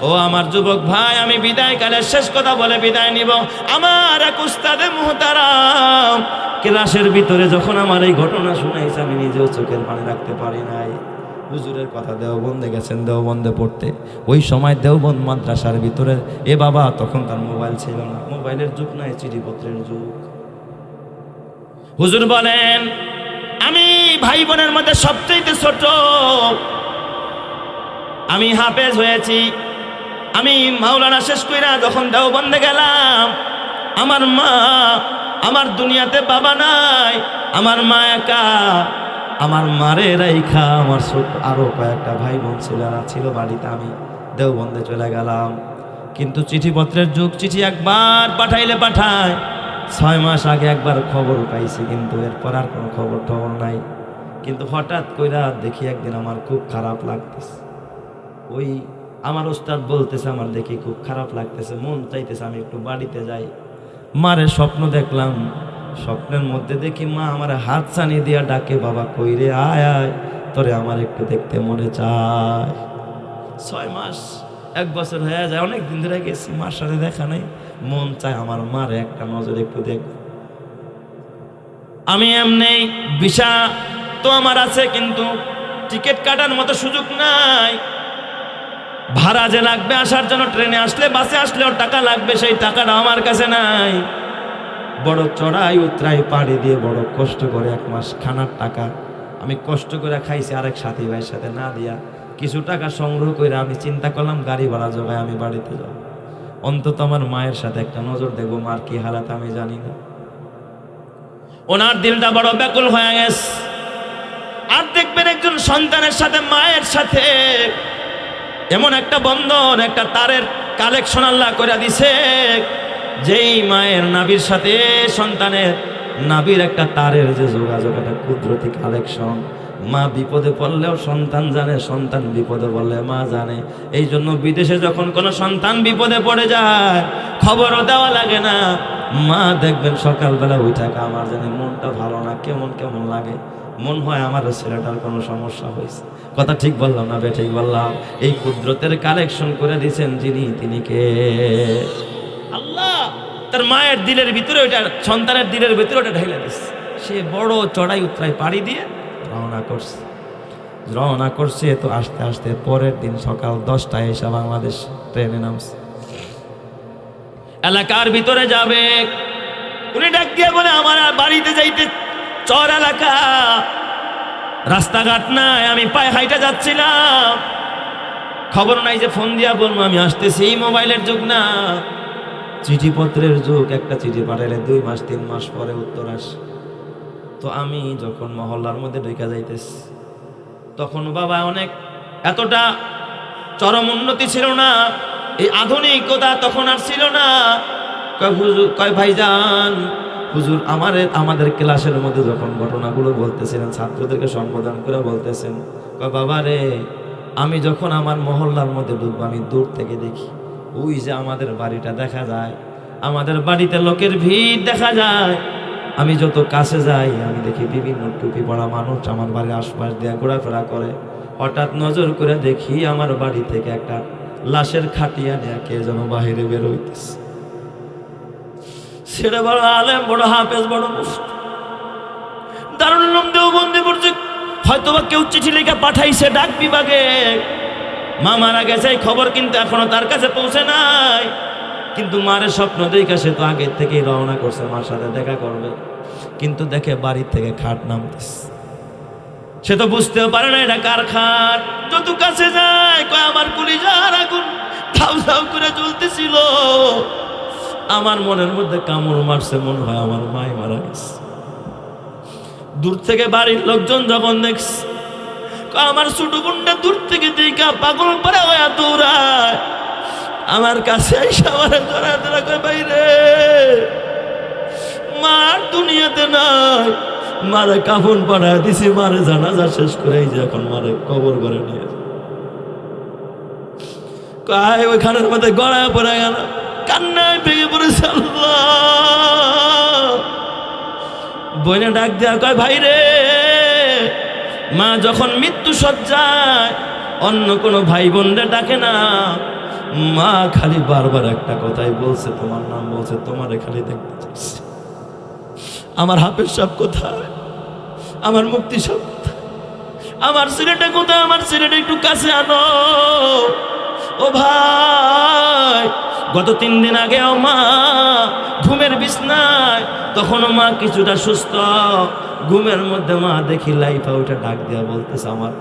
ও আমার যুবক ভাই, আমি বিদায়কালের শেষ কথা বলে বিদায় নিব। আমার এক উস্তাদে মুহতারাম ক্লাসের ভিতরে যখন আমার এই ঘটনা শুনাইছে, আমি নিজেও চোখের পানি রাখতে পারি নাই। হুজুরের কথা দেওবন্দে গেছেন, দেওবন্দে পড়তে। ওই সময় দেওবন্দ মাদ্রাসার ভিতরে এ বাবা, তখন তার মোবাইল ছিল না, মোবাইলের যুগ নয়, চিঠিপত্রের যুগ। হুজুর বলেন, আমি ভাই বোনের মধ্যে সবচেয়ে ছোট, আমি হাফেজ হয়েছি। আমি মাওলানা শেষ কইরা যখন দেওবন্দে গেলাম, আমার মা, আমার দুনিয়াতে বাবা নাই, আমার মা একা। আমার মারে রাইখা আমার ছোট আরো কয়েকটা ভাই বোন ছিল বাড়িতে, আমি দেওবন্দে চলে গেলাম। কিন্তু চিঠিপত্রের যুগ, চিঠি একবার পাঠাইলে পাঠায়। 6 মাস আগে একবার খবর পাইছি, কিন্তু এরপর আর কোনো খবর নাই। কিন্তু হঠাৎ কইরা দেখি একদিন আমার খুব খারাপ লাগতেছে। ওই আমার ওস্তাদ বলতেছে, আমার দেখি খুব খারাপ লাগতেছে, মন চাইতেছে আমি একটু বাড়িতে যাই। মারে স্বপ্ন দেখলাম, স্বপ্নের মধ্যে দেখি মা আমার হাত ছানি দিয়া ডাকে, বাবা কইরে আয় আয়, তোরে আমার একটু দেখতে মনে চায়। 6 মাস 1 বছর হয়ে যায়, অনেক দিন ধরে গেছি, মার সাথে দেখা নাই, মন চায় আমার মারে একটা নজর একটু দেখ। আমি এমনি ভিসা তো আমার আছে, কিন্তু টিকিট কাটার মতো সুযোগ নাই। ভাড়া যে লাগবে আসার জন্য, ট্রেনে আসলে বাসে আসলেও টাকা লাগবে, সেই টাকাটা আমার কাছে নাই। বড় চড়াই উতরাই পাড়ি দিয়ে বড় কষ্ট করে 1 মাস খানার টাকা আমি কষ্ট করে খাইছি, আরেক সাথী ভাইয়ের সাথে না দিয়া কিছু টাকা সংগ্রহ করে আমি চিন্তা করলাম গাড়ি ভাড়া জোগায় আমি বাড়িতে যাব, অন্তত আমার মায়ের সাথে একটা নজর দেবো, মার কি হালাত আমি জানি না। ওনার দিলটা বড় ব্যাকুল হয়ে গেছে। আর দেখবেন একজন সন্তানের সাথে মায়ের সাথে এমন একটা বন্ধন, একটা তারের কালেকশন আল্লাহ করে দিছে, যেই মায়ের নাভির সাথে সন্তানের নাভির একটা তারের যে যোগাযোগ, একটা কুদরতি কালেকশন। মা বিপদে পড়লেও সন্তান জানে, সন্তান বিপদে পড়লে মা জানে। এই জন্য বিদেশে যখন কোনো সন্তান বিপদে পড়ে যায়, খবরও দেওয়া লাগে না। মা দেখবেন সকালবেলা উঠে, আমার জানি মনটা ভালো না, কেমন কেমন লাগে, মন হয় আমার ছেলেটার কোনো সমস্যা হয়েছে। কথা ঠিক বললাম না বে ঠিক বললাম? এই কুদরতের কালেকশন করে দিয়েছেন যিনি, তিনি কে? আল্লাহ। তার মায়ের দিলের ভিতরে ওইটা, সন্তানের দিলের ভিতরে ওটা ঢেলে দিচ্ছে। সে বড় চড়াই উতরাই পাড়ি দিয়ে রওনা করছে। তো আস্তে আস্তে পরের দিন সকাল 10টায় এসে বাংলাদেশ ট্রেনে নামছে, এলাকার ভিতরে যাবে। উনি ডাক দিয়ে বলে, আমার বাড়িতে যাইতে চর এলাকা, রাস্তাঘাট নাই, আমি পায়ে হাইটা যাচ্ছিলাম, খবর নাই যে ফোন দিয়া বলবো আমি আসতেছি। এই মোবাইলের যুগ না, চিঠিপত্রের যুগ। একটা চিঠি পাঠাইলে 2 মাস 3 মাস পরে উত্তর আসে। তো আমি যখন মহল্লার মধ্যে ঢুকা যাইতেছি, তখন বাবা অনেক এতটা চরম উন্নতি ছিল না, এই আধুনিকতা তখন আর ছিল না। কয় ভাইজান, হুজুর আমাদের ক্লাসের মধ্যে যখন ঘটনাগুলো বলতেছিলেন, ছাত্রদেরকে সম্বোধন করে বলতেছেন, কয় বাবা রে, আমি যখন আমার মহল্লার মধ্যে ঢুকবো, আমি দূর থেকে দেখি ওই যে আমাদের বাড়িটা দেখা যায়, আমাদের বাড়িতে লোকের ভিড় দেখা যায়। আমি যত কাছে যাই, আমি দেখি বিভিন্ন টুপি পরা মানুষ আমার বাড়ির আশপাশ দিয়ে ঘোরাফেরা করে। হঠাৎ নজর করে দেখি আমার বাড়ি থেকে একটা লাশের খাটিয়া নিয়ে কে যেন বাহিরে বের হইতেছে। সেটা বড় আলেম, বড় হাফেজ, বড় মুফতি, দারুল উলুম দেওবন্দে পড়ছে। হয়তোবা কেউ চিঠি লিখে পাঠাইছে ডাক বিভাগে, মা মারা গেছে এই খবর কিন্তু এখনো তার কাছে পৌঁছে নাই। কিন্তু মারের স্বপ্ন দেখে সে তো আগের থেকেই রওনা করছে মার সাথে দেখা করবে। কিন্তু দেখে বাড়ির থেকে খাট নামতেছে, সে তো বুঝতেও পারে না এটা কার খাট। যত কাছে যায়, কয় আমার কলিজার আগুন ধাউ ধাউ করে জ্বলতেছিল, আমার মনের মধ্যে কামড় মারছে, মনে হয় আমার মাই মারা গেছে। দূর থেকে বাড়ির লোকজন যখন দেখছে, আমার ছোট বোনটা দূর থেকে দেখা পাগল পারা হয়ে দৌড়ায় আমার কাছে এসে আমার জড়া কয়, বাইরে মার দুনিয়াতে নাই, মারে কাফন পাড়ায় দিছি, মারে জানাজা শেষ করে এই যে এখন মারে কবর করে নিয়ে কয় ওইখানের মধ্যে গড়ায় পড়ে গেল, কান্নায় ভেঙে পড়েছে। আল্লাহ। বইনে ডাক দেয়া কয়, ভাই রে, মা যখন মৃত্যু সজ্জায় অন্য কোনো ভাই বোনরে ডাকে না, মা খালি বারবার একটা কথাই বলছে, তোমার নাম বলছে, তোমারে খালি দেখতে চাইছে। আমার হাফেজ সাহেব কোথায়, আমার মুক্তি সাহেব কোথায়, আমার ছেলেটা কোথায়, আমার ছেলেটা একটু কাছে আনো। ও ভাই, গত 3 দিন আগেও মা ঘুমের বিছনায়, তখনও মা কিছুটা সুস্থ, ঘুমের মধ্যে মা দেখি লাইফা ওইটা ডাক দিয়া বলতেছে, আমার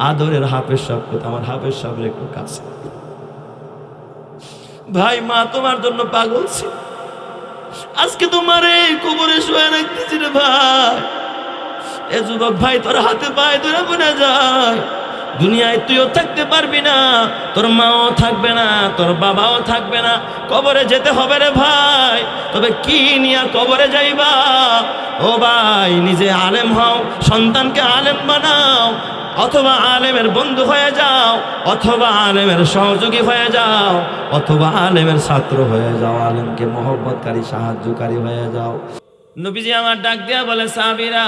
আদরের হাফেজ সাহেব কোথায়, আমার হাফেজ সাহেবের একটু কাছে। ভাই, মা তোমার জন্য পাগল ছিল, আজকে তোমার এই কবরে শুয়ে রাখতেছি রে ভাই। এ যুবক ভাই, তোর হাতে পায়ে ধরে বলে যায়, দুনিয়ায় তুইও থাকতে পারবি না, তোর মাও থাকবে না, তোর বাবাও থাকবে না, কবরে যেতে হবে রে ভাই। তবে কি নিয়ে কবরে যাইবা? ও ভাই, নিজে আলেম হও, সন্তানকে আলেম বানাও, অথবা আলেমের বন্ধু হয়ে যাও, অথবা আলেমের সহযোগী হয়ে যাও, অথবা আলেমের ছাত্র হয়ে যাও, আলেমকে মহব্বতকারী সাহায্যকারী হয়ে যাও। নবীজি আমার ডাক দিয়া বলে, সাহাবীরা,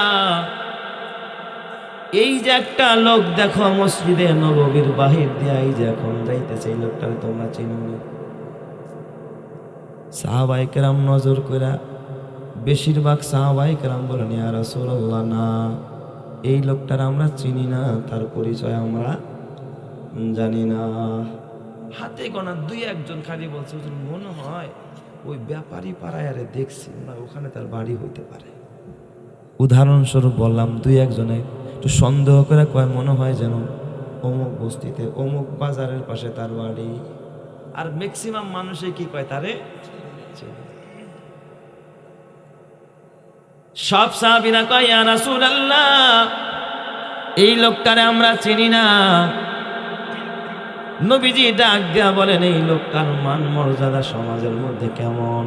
এই যে একটা লোক দেখো মসজিদে নববীর বাহির দিয়া এই যে এখন যাইতেছে, এই লোকটারে তোমরা চিনো না? সাহাবায়ে কেরাম নজর কইরা বেশিরভাগ সাহাবায়ে কেরাম বলেন, ইয়া রাসূলুল্লাহ, না, এই লোকটার আমরা চিনি না, তার পরিচয় আমরা জানি না। হাতে গোনা 2-1 জন খালি বলছে, মনে হয় ওই ব্যাপারী পাড়ায় আরে দেখছি না, ওখানে তার বাড়ি হইতে পারে। উদাহরণস্বরূপ বললাম, 2-1 জনে একটু সন্দেহ করে কয়, মনে হয় যেন অমুক বস্তিতে অমুক বাজারের পাশে তার বাড়ি। আর ম্যাক্সিমাম মানুষে কি কয়, তারে সব সাহাবীরা কয়, ইয়া রাসূলুল্লাহ, এই লোকটারে আমরা চিনি না। নবীজি ডাক দিয়া বলেন, এই লোকটার মান মর্যাদা সমাজের মধ্যে কেমন?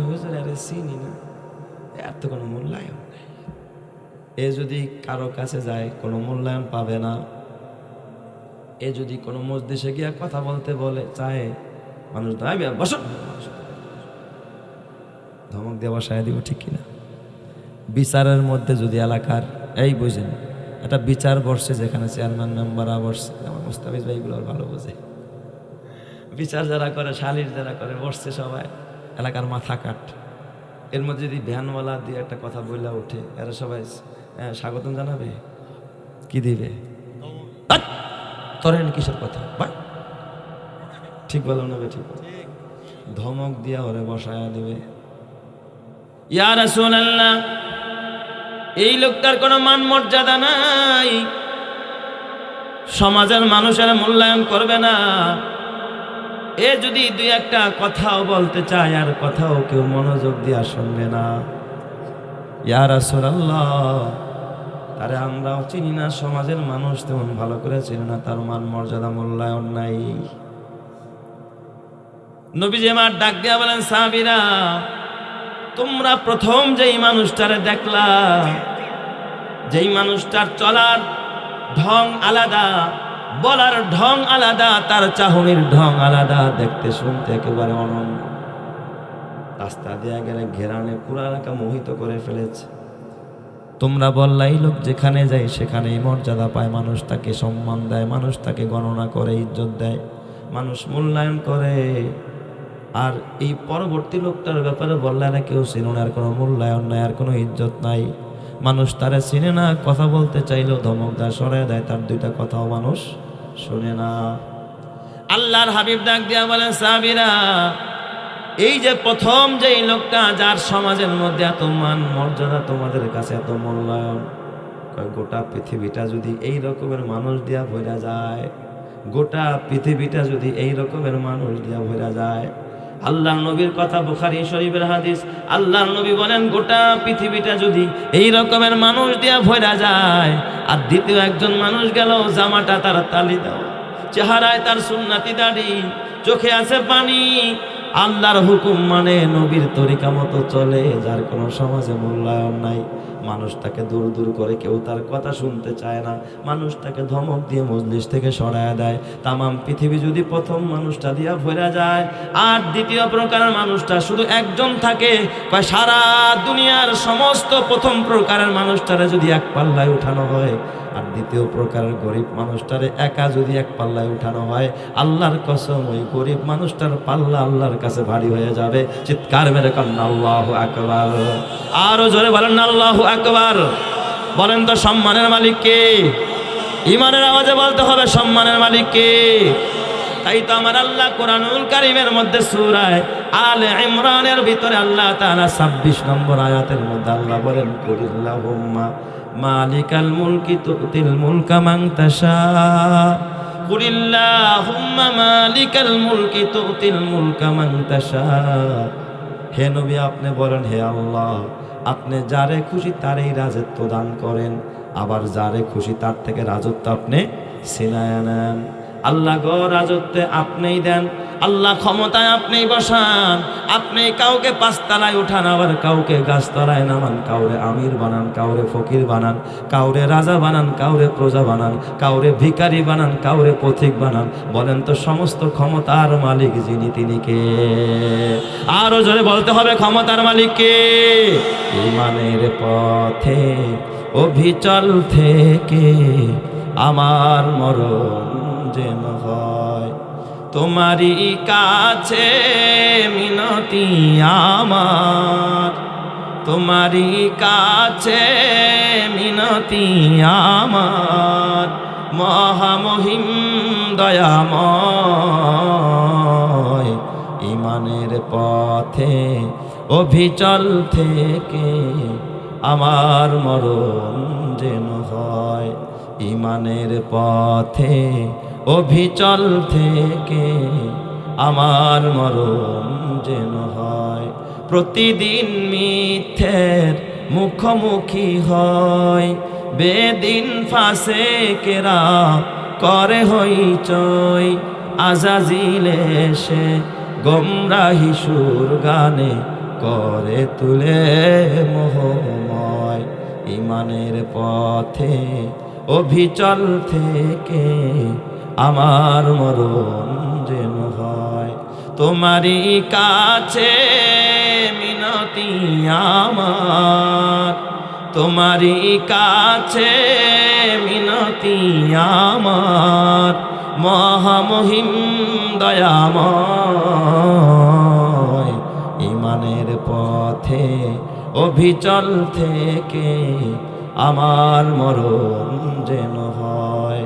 হুজুর, আরে চিনি না, এর তো কোনো মূল্যায়ন নেই। এ যদি কারো কাছে যায় কোনো মূল্যায়ন পাবে না। এ যদি কোনো মজলিসে গিয়া কথা বলতে বলে চায়, মানুষ দাঁড়াবে, বসো, ধমক দিয়ে বসায় দিব, ঠিক কিনা? বিচারের মধ্যে যদি এলাকার, এই বুঝেন, একটা বিচার বসছে যেখানে চেয়ারম্যান মেম্বাররা বসছে, আমার মুস্তাফিজ ভাইগুলো ভালো বোঝে, বিচার যারা করে, সালিশ যারা করে, বসছে সবাই, এলাকার মাথা কাট। এর মধ্যে যদি ভ্যানওয়ালা দিয়ে একটা কথা বইলা ওঠে, এরা সবাই স্বাগতম জানাবে, কি দিবে? তরেন কিসের কথা ভাই? ঠিক বললাম না? ঠিক, ধমক দিয়া ওরে বসায়া দিবে। ইয়া রাসূলুল্লাহ, এই লোকটার কোনো মান মর্যাদা নাই, সমাজের মানুষের মূল্যায়ন করবে না। এ যদি 2-1টা কথাও বলতে চায়, আর কথাও কেউ মনোযোগ দিয়া শুনবে না। ইয়া রাসূলুল্লাহ, তারে আমরাও চিনি না, সমাজের মানুষ তেমন ভালো করে চিনি না, তার মান মর্যাদা মূল্যায়ন নাই। নবীজি আমার ডাক দিয়া বলেন, সাহাবীরা, তোমরা প্রথম যেই মানুষটারে দেখলা, যেই মানুষটার চলার ঢং আলাদা, বলার ঢং আলাদা, তার চাহনির ঢং আলাদা, দেখতে শুনতে একেবারে অনন্য, রাস্তা দিয়ে গেলে ঘেরানে পুরা এলাকা মোহিত করে ফেলেছে। তোমরা বললা, এই লোক যেখানে যায় সেখানেই মর্যাদা পায়, মানুষ তাকে সম্মান দেয়, মানুষ তাকে গণনা করে, ইজ্জত দেয়, মানুষ মূল্যায়ন করে। আর এই পরবর্তী লোকটার ব্যাপারে বললে না, কেউ চিনো না, আর কোনো মূল্যায়ন নাই, আর কোনো ইজ্জত নাই, মানুষ তারা চিনে না, কথা বলতে চাইলেও ধমক দেয়, সরাই দেয়, তার 2টা কথাও মানুষ শুনে না। আল্লাহর হাবিব ডাক দিয়া বলেন, সাহাবীরা, এই যে প্রথম যেই লোকটা, যার সমাজের মধ্যে এত মান মর্যাদা, তোমাদের কাছে এত মূল্যায়ন, গোটা পৃথিবীটা যদি এই রকমের মানুষ দিয়া ভরা যায়, গোটা পৃথিবীটা যদি এই রকমের মানুষ দিয়া ভরা যায়, আল্লাহর নবীর কথা, বুখারী শরীফের হাদিস, আল্লাহর নবী বলেন, গোটা পৃথিবীটা যদি এই রকমের মানুষ দিয়া ভরা যায়, আর দ্বিতীয় একজন মানুষ গেল, জামাটা তার তালি দেওয়া, চেহারায় তার সুন্নতি দাড়ি, চোখে আছে পানি, আল্লাহর হুকুম মানে, নবীর তরিকা মতো চলে, যার কোনো সমাজে মূল্যায়ন নাই, মানুষ তাকে দূর দূর করে, কেউ তার কথা শুনতে চায় না, মানুষ তাকে ধমক দিয়ে মজলিস থেকে সরায় দেয়। তামাম পৃথিবী যদি প্রথম মানুষটা দিয়া ভরা যায়, আর দ্বিতীয় প্রকারের মানুষটা শুধু একজন থাকে, কয় সারা দুনিয়ার সমস্ত প্রথম প্রকারের মানুষটারে যদি এক পাল্লায় উঠানো হয়, আর দ্বিতীয় প্রকারের গরিব মানুষটারে একা যদি এক পাল্লায় উঠানো হয়, আল্লাহর কসম ওই গরিব মানুষটার পাল্লা আল্লাহর কাছে ভারী হয়ে যাবে। চিৎকার মেরে কন্যা আল্লাহু আকবার। আরো জোরে বলেন আল্লাহু আকবার। বলেন তো সম্মানের মালিক কে? ইমানের আওয়াজে বলতে হবে সম্মানের মালিক কে? তাই তো আমার আল্লাহ কোরআনুল কারীমের মধ্যে সূরা আলে ইমরানের ভিতরে আল্লাহ তাআলা 26 নম্বর আয়াতের মধ্যে আল্লাহ বলেন, কুলিল্লাহুম্মা মালিকাল মুলকি তুতিল মুলকা মান তাশা, কুলিল্লাহুম্মা মালিকাল মুলকি তুতিল মুলকা মান তাশা। হে নবী আপনি বলেন, হে আল্লাহ আপনি যারে খুশি তারই রাজত্ব দান করেন, আবার যারে খুশি তার থেকে রাজত্ব আপনি ছিনায় নেন। আল্লাহ গো রাজত্বে আপনিই দেন, আল্লাহ ক্ষমতায় আপনিই বসান। আপনি কাউকে পাঁচতলায় উঠান, আবার কাউকে গাছতলায় নামান, কাউরে আমির বানান, কাউরে ফকির বানান, কাউরে রাজা বানান, কাউরে প্রজা বানান, কাউরে ভিখারি বানান, কাউরে পথিক বানান। বলেন তো সমস্ত ক্ষমতার মালিক যিনি তিনি কে? আরো জোরে বলতে হবে ক্ষমতার মালিক কে? ইমানের পথে অভিচল থেকে আমার মরণ যেন হয়, তোমারই কাছে মিনতি আমার, তোমারই কাছে মিনতি আমার, মহামহিম দয়াময়। ইমানের পথে অভিচল থেকে আমার মরণ যেন হয়, ইমানের পথে অভিচল থেকে আমার মরণ যেন হয়। প্রতিদিন মিথ্যের মুখোমুখি হয়, বেদিন ফাসেকেরা করে হইচই, আজাজিল এসে গোমরাহি সুর গানে করে তুলে মোহময়। ইমানের পথে অভিচল থেকে আমার মরণ যেন হয়, তোমারই কাছে মিনতি আমার, তোমারই কাছে মিনতি আমার, মহামহিম দয়াময়। ইমানের পথে অভিচল থেকে আমার মরণ যেন হয়,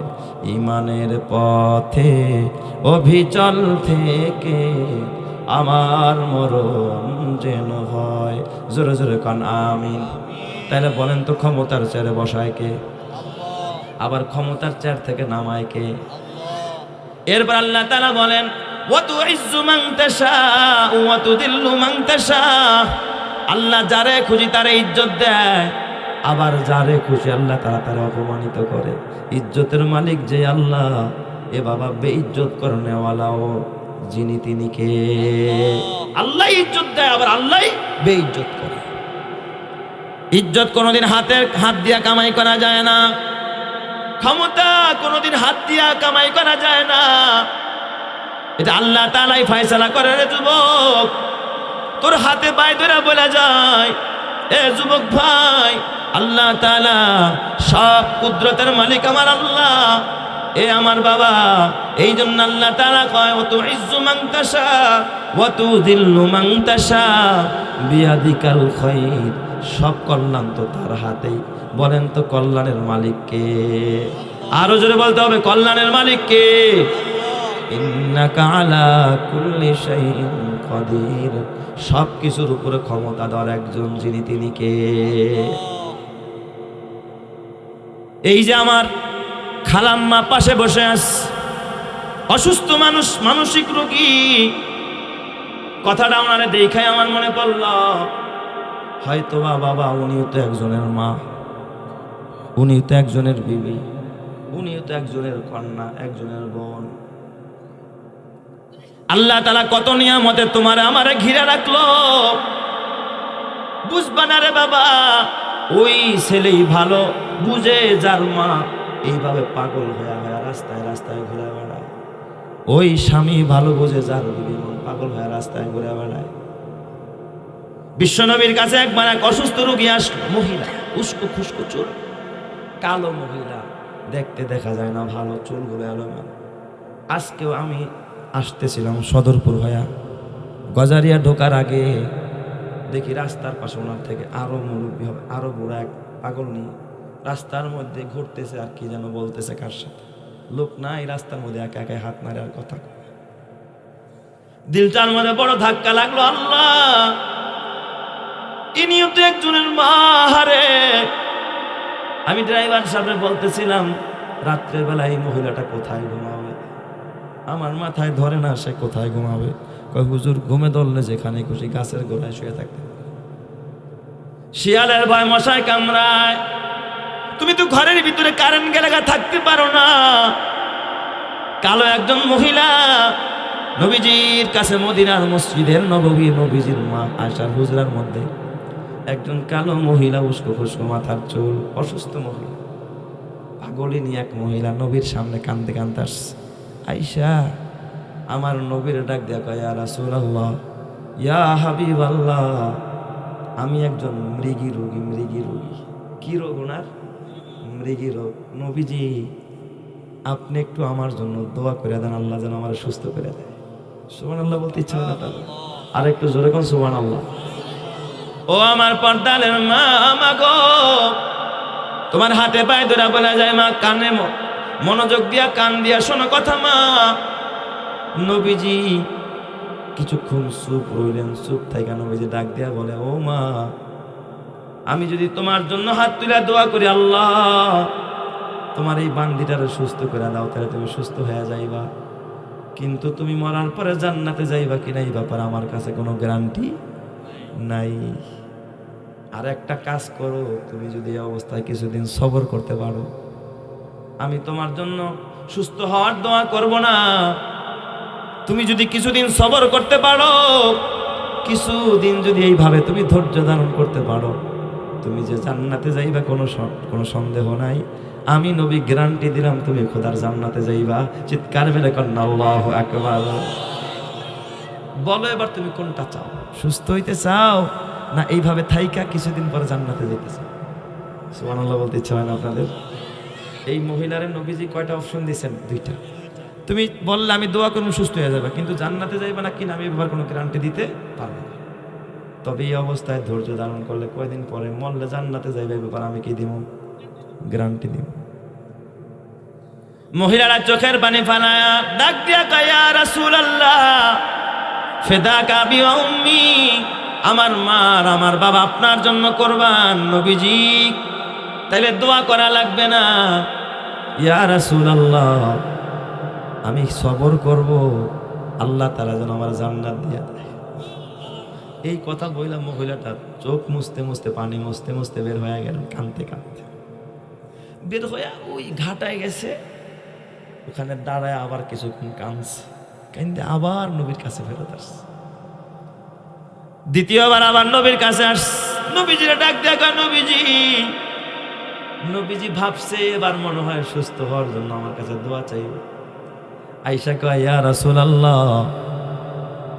ইমানের পথে অভিচল থেকে আমার মরণ যেন হয়। জোরে জোরে কান আমিন। তাহলে বলেন তো ক্ষমতার চেয়ারে বসায় কে? আবার ক্ষমতার চেয়ার থেকে নামায় কে? এরপর আল্লাহ তাআলা বলেন, ওয়া তুইজ্জু মান তাশা ওয়া তুদিল্লু মান তাশা। আল্লাহ যারে খুশি তারে ইজ্জত দেয়, আবার যারে খুশি আল্লাহ তারা তারা অপমানিত করে। ইজ্জতের মালিক যে আল্লাহ, এ বাবা বেইজ্জত করনেওয়ালাও যিনি তিনি কে? আল্লাহ ইজ্জত দেয়, আবার আল্লাহ বেইজ্জত করে। ইজ্জত কোনোদিন হাত দিয়া কামাই করা যায় না, ক্ষমতা কোনোদিন হাত দিয়া কামাই করা যায় না। এটা আল্লাহ তাআলাই ফয়সালা করে। রে যুবক, তোর হাতে পায়ে ধরে বলা যায়, এ যুবক ভাই, আল্লাহ তাআলা সব কুদরতের মালিক আমার আল্লাহ, এ আমার বাবা। এই জন্য আল্লাহ তাআলা কয়, ওয়া তুইজ্জু মান তাশা ওয়া তুযিল্লু মান তাশা বিয়াদিকাল খায়র। সব কল্যাণ তো তার হাতেই। বলেন তো কল্যাণের মালিক কে? আরো জোরে বলতে হবে কল্যাণের মালিক কে? ইন্নাকা আলা কুল্লি শাইইন কাদির। সব কিছুর উপরে ক্ষমতাধর একজন যিনি তিনি কে? এই যে আমার খালাম্মা পাশে বসে আছে, অসুস্থ মানুষ, মানসিক রোগী। কথাটা ওনারে দেখাই আমার মনে পড়ল, হয়তো বাবা উনিও তো একজনের মা, উনিও তো একজনের বিবি, উনিও তো একজনের কন্যা, একজনের বোন। আল্লাহ তাআলা কত নিয়ামতে তোমার আমারে ঘিরে রাখলো, বুঝবা না রে বাবা। ওই ছেলেই ভালো বুঝে যার মা এইভাবে পাগল হয়ে রাস্তায় রাস্তায় ঘুরে বেড়ায়। ওই স্বামী ভালো বুঝে যার বিবি পাগল হয়ে রাস্তায় ঘুরে বেড়ায়। বিশ্বনবীর কাছে একবার এক অসুস্থ রোগী আসলো, মহিলা, উস্কো খুস্কো চুল, কালো মহিলা, দেখতে দেখা যায় না ভালো, চুলগুলো এলোমেলো। আজকেও আমি আসতেছিলাম সদরপুর হইয়া, গজারিয়া ঢোকার আগে দেখি রাস্তার পাশে ওনার থেকে আরো মুরব্বী হবে, আরো বুড়া এক পাগল নিয়ে রাস্তার মধ্যে ঘুরতেছে আর কি যেন বলতেছে কার সাথে। লোক নাই রাস্তার মধ্যে, একা একা হাত নাড়ে আর কথা কয়। দিলটার মধ্যে বড় ধাক্কা লাগলো, আল্লাহ ইনিও তো একজনের মা। হারে আমি ড্রাইভার সাহেব বলতেছিলাম রাত্রের বেলা এই মহিলাটা কোথায় ঘুমাবে, আমার মাথায় ধরে না সে কোথায় ঘুমাবে। কয় হুজুর ঘুমে ধরলে যেখানে খুশি গাছের গোড়ায় শুয়ে থাকতে, শিয়ালের ভয় মশায় কামড়ায়, তুমি তো ঘরের ভিতরে কারেন্ট গেলে থাকতে পারো না। কালো একজন মহিলা নবীজির কাছে মদিনার মসজিদের নববী নবীজির মা আয়সার হুজরার মধ্যে একজন কালো মহিলা, উস্কো খুস্কো মাথার চুল, অসুস্থ মহিলা, পাগলিনী এক মহিলা নবীর সামনে কাঁদতে কাঁদতে আসছে। আয়সা আমার নবীর ডাক দেয়া কয়, ইয়া রাসূলুল্লাহ, ইয়া হাবিবাল্লাহ, আমি একজন মৃগী রোগী। মৃগী রোগী কি রোগ ওনার? মৃগী রোগ। নবীজি আপনি একটু আমার জন্য দোয়া করে দেন, আল্লাহ যেন আমার সুস্থ করে দেয়। সুবহানাল্লাহ বলতে ইচ্ছা হয় না তাদের? আর একটু জোরে কোন সুবহানাল্লাহ। ও আমার পর্দালের মা, মা গো, তোমার হাতে পায়ে ধরে বলা যায় মা, কানে মনোযোগ দিয়া কান দিয়া শোনো কথা মা। নবীজি কিছুক্ষণ চুপ রইলেন, চুপ থেকে নবীজি ডাক দিয়া বলে, ও মা, আমি যদি তোমার জন্য হাত তুলে দোয়া করি, আল্লাহ তোমার এই বান্দিটারে সুস্থ করে দাও, তাহলে তুমি সুস্থ হয়ে যাইবা, কিন্তু তুমি মরার পরে জান্নাতে যাইবা কিনা এই ব্যাপারে আমার কাছে কোনো গ্যারান্টি নাই। আর একটা কাজ করো, তুমি যদি এই অবস্থায় কিছুদিন সবর করতে পারো, আমি তোমার জন্য সুস্থ হওয়ার দোয়া করব না। তুমি যদি কিছুদিন সবর করতে পারো, কিছুদিন যদি এইভাবে তুমি ধৈর্য ধারণ করতে পারো, তুমি যে জান্নাতে যাইবা কোনো সন্দেহ নাই। আমি নবী গ্যারান্টি দিলাম তুমি খোদার জান্নাতে যাইবা। চিৎকার মেরে কন্যা আল্লাহু আকবার। বলো এবার তুমি কোনটা চাও? সুস্থ হইতে চাও না এইভাবে থাইকা কিছুদিন পরে জান্নাতে যেতে চাও? সুবহানাল্লাহ বলতে ইচ্ছা হয় না আপনাদের? এই মহিলারে নবীজি কয়টা অপশন দিয়েছেন? দুইটা। তুমি বললে আমি দোয়া করুন সুস্থ হয়ে যাবে, কিন্তু জান্নাতে যাইবা না কিনা আমি এবার কোনো গ্যারান্টি দিতে পারবো না। তবে এই অবস্থায় ধৈর্য ধারণ করলে কয়দিন পরে মরলে জান্নাতে যাইবে, ব্যাপার আমি কি দিব? গ্যারান্টি দিব। মহিলারা চোখের পানি ফালায়া ডাক দিয়া কয়, ইয়া রাসূলুল্লাহ, ফিদাকা আবি ওয়া উম্মি, আমার মা আর আমার বাবা আপনার জন্য কুরবান নবীজি, তাইলে দোয়া করা লাগবে না। ইয়া রাসূলুল্লাহ, আমি সবর করব, আল্লাহ তাআলা যেন আমার জান্নাত দিয়ে দেয়। এই কথা বইলা মহিলাটা চোখ মুছতে মুছতে, পানি মুছতে মুছতে বের হয়ে গেল, কাঁদতে কাঁদতে বের হয়ে ওই ঘাটায় গেছে, ওখানে দাঁড়ায় আবার কিছুক্ষণ কাঁদছে, কাঁদতে আবার নবীর কাছে ফেরত আসছে। দ্বিতীয়বার আবার নবীর কাছে আসছে, নবীজিরা ডাক দেখা, নবীজি। নবীজি ভাবছে এবার মনে হয় সুস্থ হওয়ার জন্য আমার কাছে দোয়া চাইবে। আয়েশা কয়, ইয়া রাসূলুল্লাহ,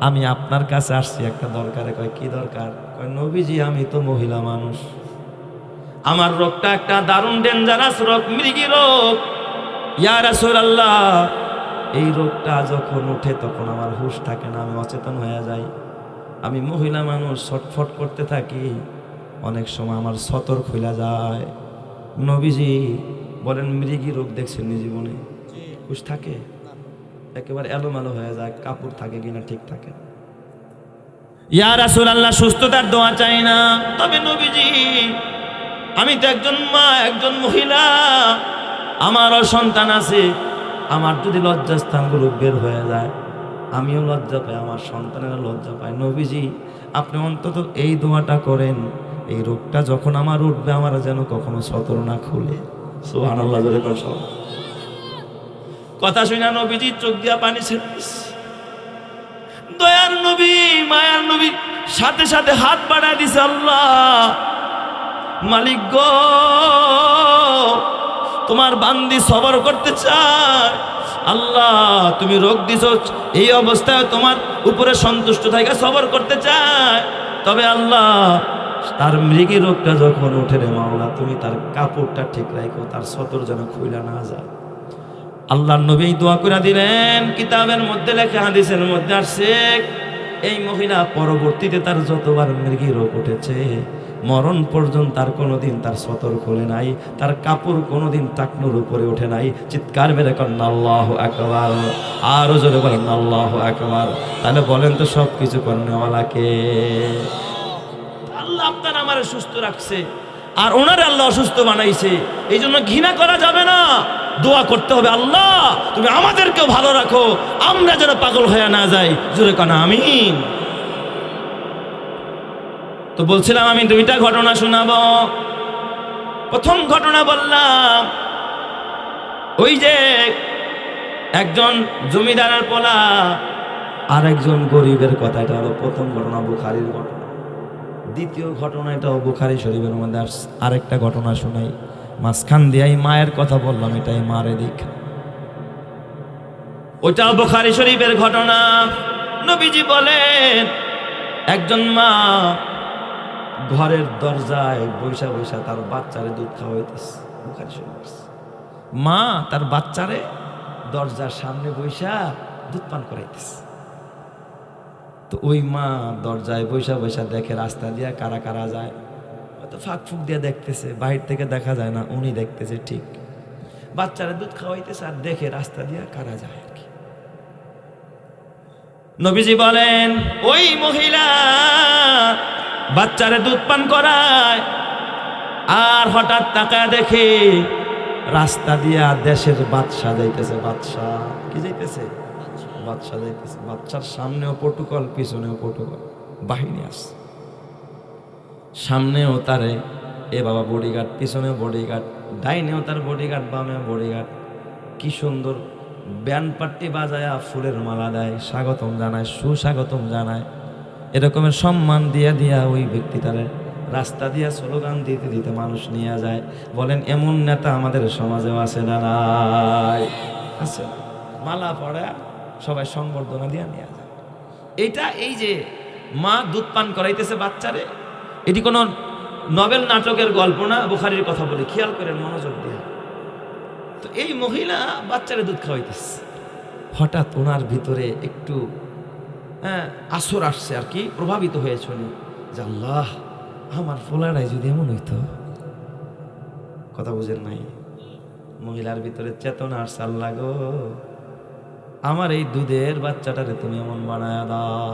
আমি আপনার কাছে আসছি একটা দরকারে। কয় কি দরকার? কয় নবীজি আমি তো মহিলা মানুষ, আমার রোগটা একটা দারুণ ডেঞ্জারাস রোগ, মৃগী রোগ। ইয়া রাসূলুল্লাহ, এই রোগটা যখন ওঠে তখন আমার হুঁশ থাকে না, আমি অচেতন হয়ে যাই। আমি মহিলা মানুষ, ছটফট করতে থাকি, অনেক সময় আমার সতর খুলে যায়। নবীজি বলেন, মৃগী রোগ দেখছেন জীবনে? হুঁশ থাকে? একেবারে এলোমেলো হয়ে যায়, কাপড় থাকে কিনা ঠিক থাকে। ইয়া রাসূলুল্লাহ, সুস্থতার দোয়া চাই না, তবে নবীজি আমি তো একজন মা, একজন মহিলা, আমারও সন্তান আছে, আমার যদি লজ্জাস্থানগুলো বের হয়ে যায় আমিও লজ্জা পাই, আমার সন্তানেরা লজ্জা পায়। নবীজি আপনি অন্তত এই দোয়াটা করেন, এই রোগটা যখন আমার উঠবে আমার যেন কখনো সতর না খুলে। সুবহানাল্লাহ জোরে করে সব। কথা শুনে নবীজি চোখ দিয়া পানি ছেড়ে দিচ্ছে। দয়ার নবী, মায়ার নবী সাথে সাথে হাত বাড়ায় দিছে, আল্লাহ মালিক গো, তোমার বান্দি সবর করতে চায়, আল্লাহ তুমি রোগ দিছ, এই অবস্থায় তোমার উপরে সন্তুষ্ট থাকা সবর করতে চায়, তবে আল্লাহ তার মৃগী রোগটা যখন ওঠে রে মাওলা, তুমি তার কাপড়টা ঠিক রাখো, তার সতর যেন খুইলা না যায়। আল্লাহর নবী দোয়া করে দিলেন। কিতাবের মধ্যে লেখা, হাদিসের মধ্যে আসছে, এই মহিলা পরবর্তীতে তার যতবার মৃগী রোগ উঠেছে, মরণ পর্যন্ত তার কোনোদিন তার সতর খোলে নাই, তার কাপড় কোনোদিন টাকনুর উপরে ওঠে নাই। চিৎকার মেরে করেন আল্লাহু আকবার, আরো জোরে বলেন আল্লাহু আকবার। তাহলে বলেন তো সব কিছু করেনওয়ালাকে? আল্লাহ আপনার আমার সুস্থ রাখছে, আর ওনারে আল্লাহ অসুস্থ বানাইছে। এই জন্য ঘৃণা করা যাবে না, দোয়া করতে হবে, আল্লাহ তুমি আমাদেরকেও ভালো রাখো, আমরা যেন পাগল হয়ে না যাই। জোরে কানা আমিন। তো বলছিলাম আমি দুইটা ঘটনা শোনাবো। প্রথম ঘটনা বললাম, ওই যে একজন জমিদারের পোলা আর একজন গরিবের কথা, এটা হলো প্রথম ঘটনা, বুখারীর ঘটনা। দ্বিতীয় ঘটনা, এটাও বুখারী শরীফের মধ্যে আরেকটা ঘটনা শোনাই। মাঝখান দিয়ে মায়ের কথা বললাম, এটাই মারে দিক, ওইটাও বুখারী শরীফের ঘটনা। নবীজি বলেন, একজন মা ঘরের দরজায় বৈশা বৈশা তার বাচ্চারে দুধ খাওয়াইতেছে। বুখারী শরীফ, মা তার বাচ্চারে দরজার সামনে বৈশা দুধ পান করাইতেছে। তো ওই মা দরজায় বৈশা বৈশা দেখে রাস্তা দিয়া কারা কারা যায়, হয়তো ফাঁক ফুক দিয়ে দেখতেছে, বাহির থেকে দেখা যায় না, উনি দেখতেছে ঠিক, বাচ্চারা দুধ খাওয়াইতেছে আর দেখে রাস্তা দিয়া কারা যায় আর কি। নবীজি বলেন, ওই মহিলা বাচ্চারে দুধ পান করায়, আর হঠাৎ তাকায় দেখে রাস্তা দিয়া দেশের বাদশা যাইতেছে। বাদশা কি যাইতেছে? বাদশা যাইতেছে। বাচ্চার সামনেও প্রটোকল, পিছনেও প্রটোকল, বাহিনী আসছে। সামনেও তারে এ বাবা বডিগার্ড, পিছনেও বডিগার্ড, ডাইনেও তার বডিগার্ড, বামেও বডিগার্ড। কি সুন্দর ব্যান্ড পাট্টি বাজায়া ফুলের মালা দেয়, স্বাগতম জানায়, সুস্বাগতম জানায়। এরকমের সম্মান দিয়া দিয়া ওই ব্যক্তিটারে রাস্তা দিয়া স্লোগান দিতে দিতে মানুষ নিয়ে যায়। বলেন, এমন নেতা আমাদের সমাজেও আছে না? নাই, আছে। মালা পড়া সবাই সংবর্ধনা দিয়া নিয়ে যায়। এইটা, এই যে মা দুধ পান করাইতেছে বাচ্চারে, এটি কোনো নভেল নাটকের গল্প না, বুখারীর কথা বলে, খেয়াল করেন মনোযোগ দিয়ে। তো এই মহিলা বাচ্চারে দুধ খাওয়াইতেছে, হঠাৎ ওনার ভিতরে একটু আসর আসছে আর কি, প্রভাবিত হয়েছে উনি, যে আল্লাহ আমার ফোলারাই যদি এমন হইতো। কথা বুঝেন নাই? মহিলার ভিতরে চেতনা আসছে, আল্লাহ গো আমার এই দুধের বাচ্চাটারে তুমি এমন বানায় দাও।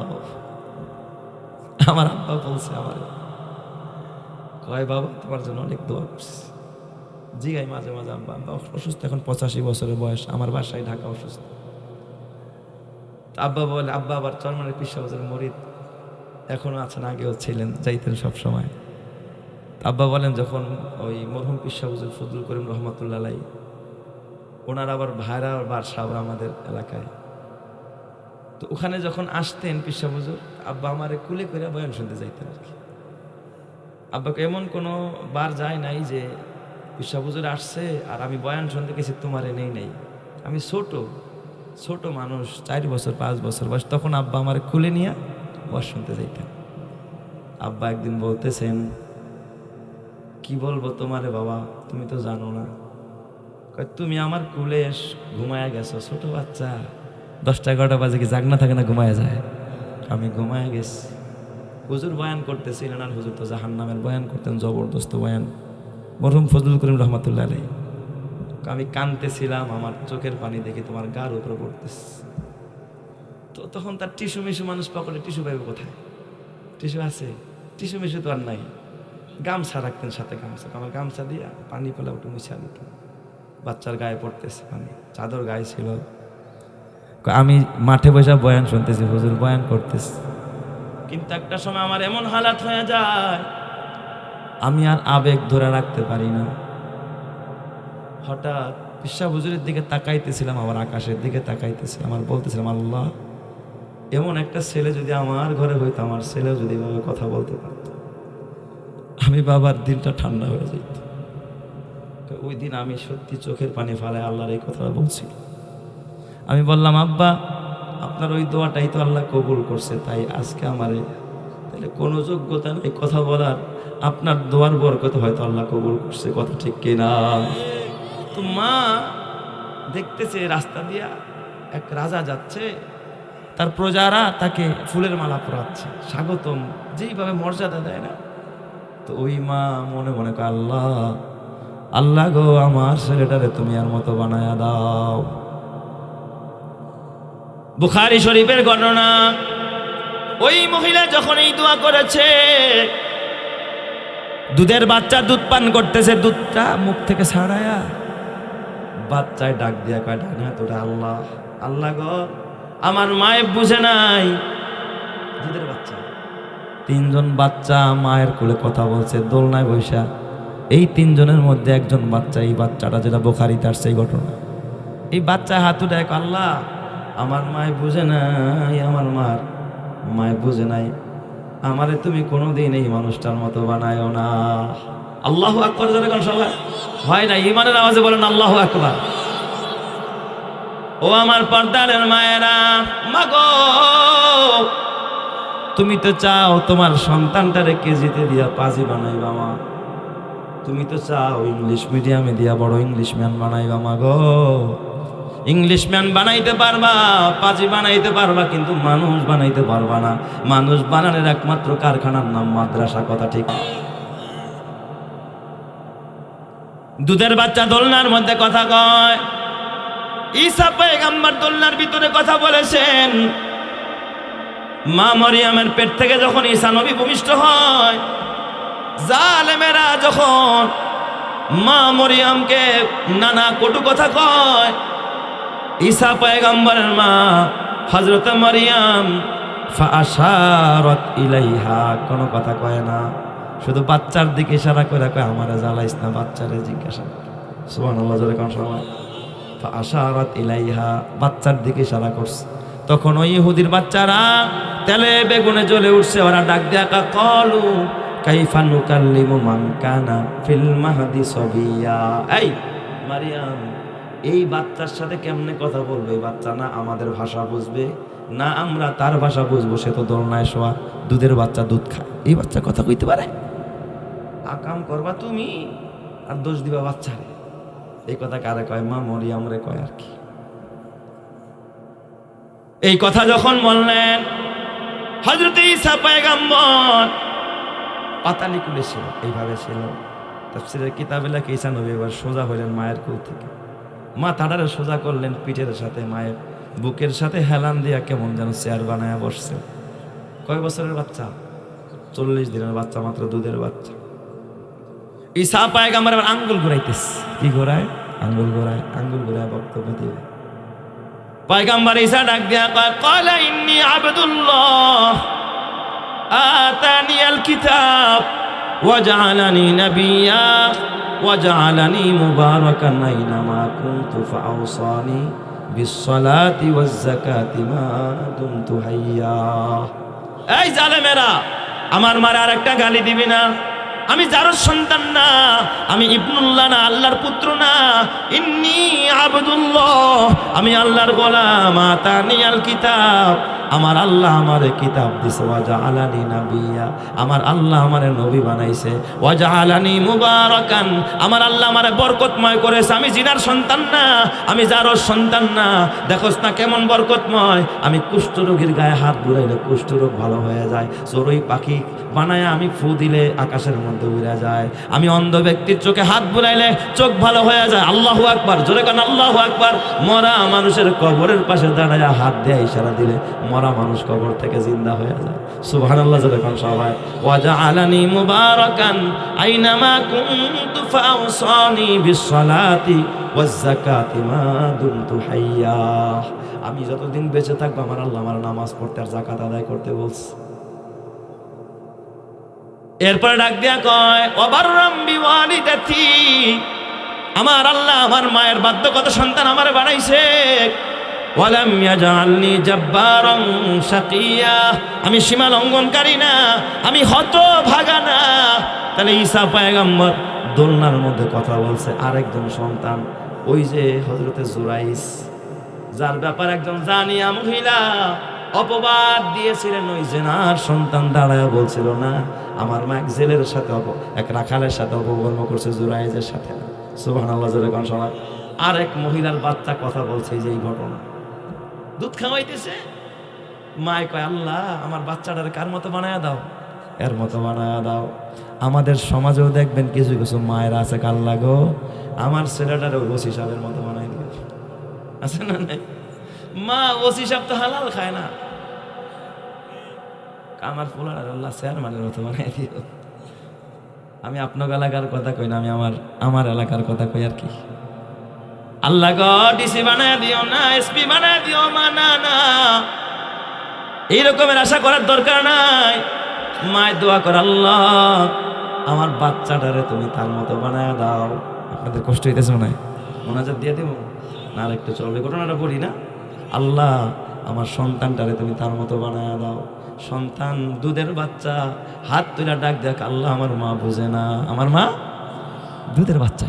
আমার আব্বা বলছে, আমার কয় বাবা তোমার জন্য অনেক দোয়া করছি। জিগাই মাঝে মাঝে, আব্বা অসুস্থ, এখন 85 বছরের বয়স, আমার বাসায় ঢাকা অসুস্থ। আব্বা বলে, আব্বা আবার চরমানের পিসা হুজুর মুরিদ এখনো আছেন, আগেও ছিলেন, যাইতেন সব সময়। আব্বা বলেন, যখন ওই মরহুম পিসা হুজুর ফজলুল করিম রহমতুল্লাহ আলাইহি, ওনার আবার ভাইরা বাসা আবার আমাদের এলাকায়, তো ওখানে যখন আসতেন পিসা হুজুর, আব্বা আমারে কুলে করে বয়ান শুনতে যাইতেন আর কি। আব্বাকে এমন কোনো বার যায় নাই যে পিসা হুজুর আসছে আর আমি বয়ান শুনতে গেছি, তোমারে নেই নাই। আমি ছোট মানুষ, 4 বছর 5 বছর বয়স, তখন আব্বা আমার খুলে নিয়ে বস শুনতে যাইতেন। আব্বা একদিন বলতেছেন, কি বলবো তোমারে বাবা, তুমি তো জানো না। তুমি আমার কুলে ঘুমায়া গেছো, ছোট বাচ্চা, 10টা 11টা বাজে কি জাগনা থাকে না, ঘুমায়া যায়। আমি ঘুমায়া গেছি। হুজুর বয়ান করতেছিলেন, আর হুজুর তো জাহান্নামের বয়ান করতেন, জবরদস্ত বয়ান, মরহুম ফজলুল করিম রহমতুল্লাহ আলাইহি। আমি কাঁদতেছিলাম, আমার চোখের পানি দেখে তোমার গার উপরে পড়তেছে। তো তখন তার টিস্যু মিশু মানুষ পকেটে টিস্যু পাইবে কোথায়? টিস্যু আছে? টিস্যু মিশু তো আর নাই। গামছা রাখতেন সাথে, গামছা, আমার গামছা দিয়ে পানি পেলা উঠে মুছা দিত। বাচ্চার গায়ে পড়তেছে পানি, চাদর গায়ে ছিল। আমি মাঠে বসে বয়ান শুনতেছি, হুজুর বয়ান করতেছি। কিন্তু একটা সময় আমার এমন হালাত হয়ে যায়, আমি আর আবেগ ধরে রাখতে পারি না। হঠাৎ পিসা হুজুরের দিকে তাকাইতেছিলাম, আবার আকাশের দিকে তাকাইতেছিলাম, আর বলতেছিলাম, আল্লাহ এমন একটা ছেলে যদি আমার ঘরে হইতো, আমার ছেলেও যদি এভাবে কথা বলতে পারত, আমি বাবার দিনটা ঠান্ডা হয়ে যেত। ওই দিন আমি সত্যি চোখের পানি ফালায় আল্লাহর এই কথাটা বলছি। আমি বললাম, আব্বা আপনার ওই দোয়াটাই তো আল্লাহ কবুল করছে, তাই আজকে আমারে তাহলে কোনো যোগ্যতা নেই কথা বলার, আপনার দোয়ার বরকত হয়তো আল্লাহ কবুল করছে, কথা ঠিক কিনা? তো মা দেখতেছে রাস্তা দিয়া এক রাজা যাচ্ছে, তার প্রজারা তাকে ফুলের মালা পরাচ্ছে, স্বাগতম যেইভাবে মর্যাদা দেয় না। তো ওই মা মনে মনে কয়, আল্লাহ আল্লাহ গো, আমার ছেলেটারে তুমি আর মতো বানায়া দাও। বুখারী শরীফের ঘটনা, ওই মহিলা যখন এই দোয়া করেছে, দুধের বাচ্চা দুধ পান করতেছে, দুধটা মুখ থেকে ছাড়ায়া বাচ্চায় ডাক দিয়া কয়, ডানা তোরা আল্লাহ আল্লাহ গো, আমার মায়ে বুঝে নাই। দুধের বাচ্চা, তিনজন বাচ্চা মায়ের কোলে কথা বলছে দোলনায় বৈশা। এই তিনজনের মধ্যে একজন বাচ্চা, এই বাচ্চাটা যেটা বুখারীতে আসছে এই ঘটনা, এই বাচ্চা হাত উঠায়, আল্লাহ আমার মায়ে বুঝে নাই, আমার মায়ে বুঝে নাই, আমারে তুমি কোনোদিন এই মানুষটার মতো বানায়ও না। আল্লাহু আকবার, জোরে কোন সবাই হয় না? ইমানের আওয়াজে বলেন আল্লাহু আকবার। ও আমার পর্দারের মায়েরা, মাগো তুমি তো চাও তোমার সন্তানটারে কেজিতে দিয়া পাজি বানাইবা মা, তুমি তো চাও ইংলিশ মিডিয়ামে দিয়া বড় ইংলিশ ম্যান বানাইবা মা গো। ইংলিশ ম্যান বানাইতে পারবা, পাজি বানাইতে পারবা, কিন্তু মানুষ বানাইতে পারবা না। মানুষ বানানোর একমাত্র কারখানার নাম মাদ্রাসা, কথা ঠিক? দুধের বাচ্চা দোলনার মধ্যে কথা কয়, ঈসা পয়গম্বর দোলনার ভিতরে কথা বলেছেন। মা মরিয়মের পেট থেকে যখন ঈসা নবী ভূমিষ্ঠ হয়, জালেমেরা যখন মা মরিয়মকে নানা কটু কথা কয়, ঈসা পয়গম্বরের মা হযরত মরিয়ম ফাআশারাত ইলাইহা, কোনো কথা কয় না, শুধু বাচ্চার দিকে ইশারা করে কয়, আমারে জ্বালাইস না, বাচ্চারে জিজ্ঞাসা। সুবহানাল্লাহ, জোরে কোন সবাই। ফাআশারাত ইলাইহা, বাচ্চার দিকে ইশারা করছে। তখন ওই ইহুদির বাচ্চারা তেলে বেগুনে জ্বলে উঠছে, ওরা ডাক দেয়া কলু কাইফা নুকাল্লিমু মান কানা ফিল মাহদি সাবিয়া। এই মারিয়াম, এই বাচ্চার সাথে কেমনে কথা বলবে? এই বাচ্চা না আমাদের ভাষা বুঝবে, না আমরা তার ভাষা বুঝবো। সে তো দোলনায় শোয়া, দুধের বাচ্চা দুধ খায়, এই বাচ্চা কথা কইতে পারে? আকাম করবা তুমি আর দোষ দিবা বাচ্চারে। এই কথা কারে কয়? মা মরিয়ম রে কয় আর কি। এই কথা যখন বললেন, হযরত ঈসা পয়গম্বর পাতালি কুলে ছিল, এইভাবে ছিল। তাফসীরের কিতাবে লেখা, ঈসা নবী এবার সোজা হইলেন মায়ের কোল থেকে, মাথাটারে সোজা করলেন, পিঠের সাথে মায়ের বুকের সাথে হেলান দিয়া কেমন যেন চেয়ার বানায়া বসছে। কয় বছরের বাচ্চা? 40 দিনের বাচ্চা, মাত্র দুধের বাচ্চা। ঈসা পয়গম্বর আবার আঙ্গুল ঘুরাইতেছে। কি ঘোরায়? আঙ্গুল ঘোরায়। আঙ্গুল ঘুরায় বক্তব্য দিবে। পয়গম্বর ঈসা ডাক দিয়া কয়, ক্বালা ইন্নী আবদুল্লাহ আতানিয়াল কিতাব ওয়া জাআলানি নাবিয়্যা ওয়া জাআলানি মুবারাকান আইনামা কুনতু ফাআওসানি বিসসালাতি ওয়াজ যাকাতি মা দুমতু হাইয়্যা। এই জালেমেরা, আমার মারে আরেকটা গালি দিবি না। আমি যারর সন্তান না, আমি ইবনুল্লাহ না, আল্লাহর পুত্র না। ইন্নী আবদুল্লাহ, আমি আল্লাহর গোলাম। আতানিয়াল কিতাব, আমার আল্লাহ আমারে কিতাব দিছে। ওয়া জাআলানি নাবিয়্যা, আমার আল্লাহ আমারে নবী বানাইছে। ওয়া জাআলানি মুবারাকান, আমার আল্লাহ আমারে বরকতময় করেছে। আমি জিনার সন্তান না, আমি যারর সন্তান না। দেখোস না কেমন বরকতময়। আমি কুষ্ঠরোগীর গায়ে হাত বুলাইলে কুষ্ঠরোগ ভালো হয়ে যায়। চড়ুই পাখি বানায় আমি ফু দিলে আকাশের মধ্যে উড়ে যায়। আমি অন্ধ ব্যক্তির চোখে হাত বুলাইলে চোখ ভালো হয়ে যায়। আল্লাহু আকবার, জোরে কান আল্লাহু আকবার। মরা মানুষের কবরের পাশে দাঁড়ায় হাত দিয়ে ইশারা দিলে মরা মানুষ কবর থেকে জিন্দা হয়ে যায়। সুবহানাল্লাহ, জোরে কান সবাই। ওয়া জাআলানি মুবারাকান আইনামা কুনতু ফাআওসানি বিসসালাতি ওয়াজ যাকাতি মা দুমতু হাইয়্যা। আমি যতদিন বেঁচে থাকবো আমার আল্লাহ আমার নামাজ পড়তে আর যাকাত আদায় করতে বলছে। এরপরে ডাক দিয়া কয়, ওয়াবাররাম বিওয়ালিদাতি, আমার আল্লাহ আমার মায়ের বাধ্যগত সন্তান আমারে বানাইছে। ওয়ালাম ইয়াজআলনি জাব্বারান শাকিয়া, আমি সীমা লঙ্ঘনকারী না, আমি হতভাগা না। তাহলে ঈসা পয়গম্বর দোলনার মধ্যে কথা বলছে আরেকজন সন্তান, ওই যে হযরতে জুরাইস, যার ব্যাপার একজন জানিয়া মহিলা অপবাদ দিয়েছিলেন। ওই জেনার সন্তান দাঁড়ায় বলছিল না, আমার মা এক জেলের সাথে এক রাখালের সাথে অপকর্ম করছে, জুরাইজের সাথে না। সুবহানাল্লাহ জোরে কোন সবাই। আর এক মহিলার বাচ্চা কথা বলছে যে এই ঘটনা, দুধ খাওয়াইতেছে, মায় কয় আল্লাহ আমার বাচ্চাটার কার মতো বানায় দাও, এর মতো বানায় দাও। আমাদের সমাজেও দেখবেন কিছু কিছু মায়েরা আছে, আল্লাহ গো আমার ছেলেটারে ওসি সাহেবের মতো বানাই দিবে, আছে না নাই? মা ওসি সাহেব তো হালাল খায় না, আমার পোলার আল্লাহ চেয়ারম্যানের মতো বানাই দিও। আমি আপনার এলাকার কথা কই না, আমি আমার এলাকার কথা কই আর কি। আল্লাহ গো ডিসি বানায় দিও না, এসপি বানায় দিও, মা না না, এই রকমের আশা করার দরকার নাই। মায় দোয়া কর, আল্লাহ আমার বাচ্চাটারে তুমি তার মতো বানায় দাও। আপনাদের কষ্ট হইতেছে মনে হয়, মোনাজাত দিয়ে দেবো না, আর একটু চলবে, ঘটনাটা পড়ি না। আল্লাহ আমার সন্তানটারে তুমি তার মতো বানায় দাও। সন্তান দুধের বাচ্চা, হাত তুলে ডাক দেখ, আল্লাহ আমার মা বুঝে না, আমার মা দুধের বাচ্চা।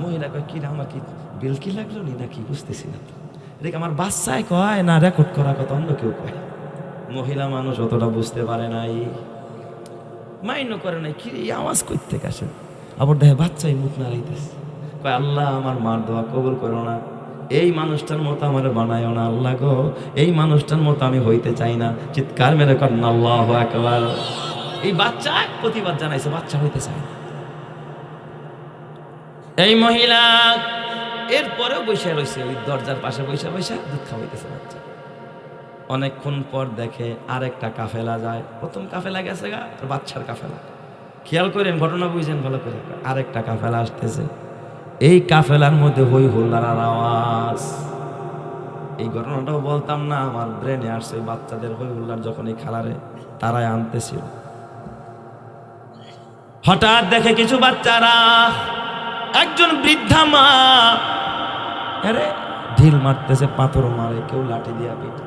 মহিলা কয় কি আমার কি বিলকি লাগলো নি নাকি বুঝতেছি না তো, দেখ আমার বাচ্চায় কয় না রেকর্ড করা কথা অন্য কেউ কয়। মহিলা মানুষ অতটা বুঝতে পারে নাই, মাইন্ড করে নাই, কি আওয়াজ করতে আসে, আবার দেখে বাচ্চাই মুখ নাড়াইতেছে, কয় আল্লাহ আমার মার দোয়া কবুল করো না, এই মানুষটার মতো আমার বানায়ও না আল্লাহ গো, এই মানুষটার মতো আমি হইতে চাই না। চিৎকার মেরে করেন আল্লাহু আকবার। এই বাচ্চা প্রতিবাদ জানাইছে, বাচ্চা হইতে চায় না। এই মহিলা এরপরেও বসে রয়েছে, ওই দরজার পাশে বসে বসে দুধ খাওয়াইতেছে বাচ্চা। অনেকক্ষণ পর দেখে আরেকটা কাফেলা যায়, প্রথম কাফেলা গেছে গা, বাচ্চার কাফেলা। খেয়াল করেন, ঘটনা বুঝছেন ভালো করে, আরেকটা কাফেলা আসতেছে। এই কাফেলার মধ্যে হই হুল্লার আওয়াজ। এই ঘটনাটাও বলতাম না, আমার ব্রেনে আসছে বাচ্চাদের হই হুল্লার যখন এই খালারে তারাই আনতেছিল। হঠাৎ দেখে কিছু বাচ্চারা, একজন বৃদ্ধা মা আরে ঢিল মারতেছে, পাথর মারে, কেউ লাঠি দিয়া পিঠে,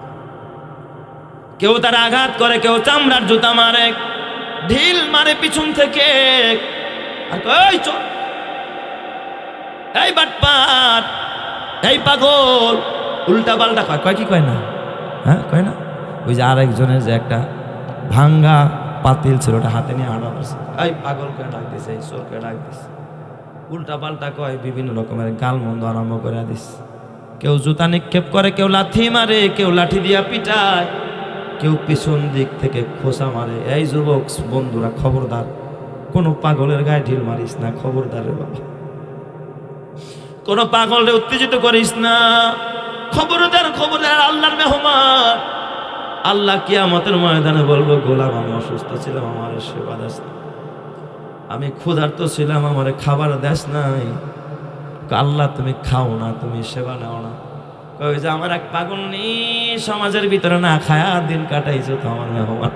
কেউ তার আঘাত করে, কেউ চামড়ার জুতা মারে, ঢিল মারে পিছন থেকে। আর কই চল, এই বাটপাট, এই পাগল, উল্টা পাল্টা কয়, কয় কি কয় না, হ্যাঁ কয় না। ওই যে আরেকজনের যে একটা ভাঙ্গা পাতিল ছিল, ওটা হাতে নিয়ে হাঁটা করছে, এই পাগল করে ডাক দিছে, এই চোর করে ডাক দিছে, উল্টা পাল্টা কয়, বিভিন্ন রকমের গাল মন্দ আরম্ভ করে দিস। কেউ জুতা নিক্ষেপ করে, কেউ লাথি মারে, কেউ লাঠি দিয়া পিটায়, কেউ পিছন দিক থেকে খোসা মারে। এই যুবক বন্ধুরা খবরদার, কোনো পাগলের গায়ে ঢিল মারিস না, খবরদার রে বাবা, কোনো পাগলরে উত্তেজিত করিস না, খবরদার খবরদার। আল্লাহর মেহমান, আল্লাহ কিয়ামতের ময়দানে বলবো, গোলাম আমি অসুস্থ ছিলাম, আমার সেবা দাস না, আমি ক্ষুধার্ত ছিলাম, আমার খাবার দেশ নাই। আল্লাহ তুমি খাও না, তুমি সেবা নাও না। কই যে আমার এক পাগল নেই, সমাজের ভিতরে না খায়া দিন কাটাইছো, তো আমার মেহমান,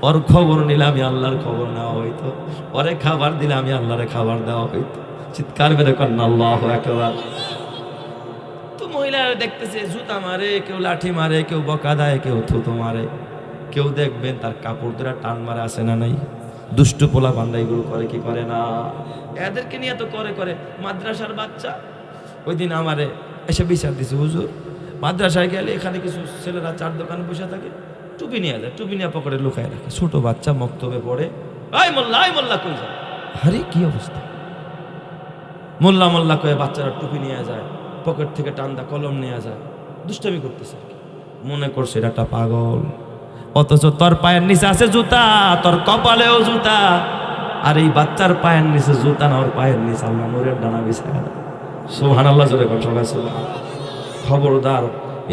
ওর খবর নিলে আমি আল্লাহর খবর নেওয়া হইতো, ওরে খাবার দিলে আমি আল্লাহরে খাবার দেওয়া হইতো। চিৎকার মেরে করেন আল্লাহু আকবার। তো মহিলারা দেখতেছে জুতা মারে, কেউ লাঠি মারে, কেউ বকা দেয়, কেউ থুতু মারে, কেউ দেখবেন তার কাপড় ধরে টান মারে, আসে না নাই? দুষ্টু পোলা বান্দা এগুলো করে কি করে না? এদেরকে নিয়ে তো করে করে। মাদ্রাসার বাচ্চা ওই দিন আমারে এসে বিচার দিছে, হুজুর মাদ্রাসায় গেলে এখানে কিছু ছেলেরা চার দোকানে বসে থাকে, টুপি নিয়ে যায়, টুপি নিয়ে পকেটে লুকায় রাখে, ছোট বাচ্চা মক্তবে পড়ে, আই মোল্লা কই যায়, আরে কি অবস্থা, মোল্লা মোল্লা কয়ে বাচ্চারা টুপি নিয়ে যায়, পকেট থেকে টান্দা কলম নিয়ে যায়, দুষ্টামি করতেছে আর কি। মনে করছে এটা একটা পাগল, অথচ তোর পায়ের নিচে আছে জুতা, তোর কপালেও জুতা, আর এই বাচ্চার পায়ের নিচে জুতা না, ওর পায়ের নিচে আল্লাহ নূরের ডানা বিছায়া দেয়। সুবহানাল্লাহ জোরে কর সবাই সুবহানাল্লাহ। খবরদার,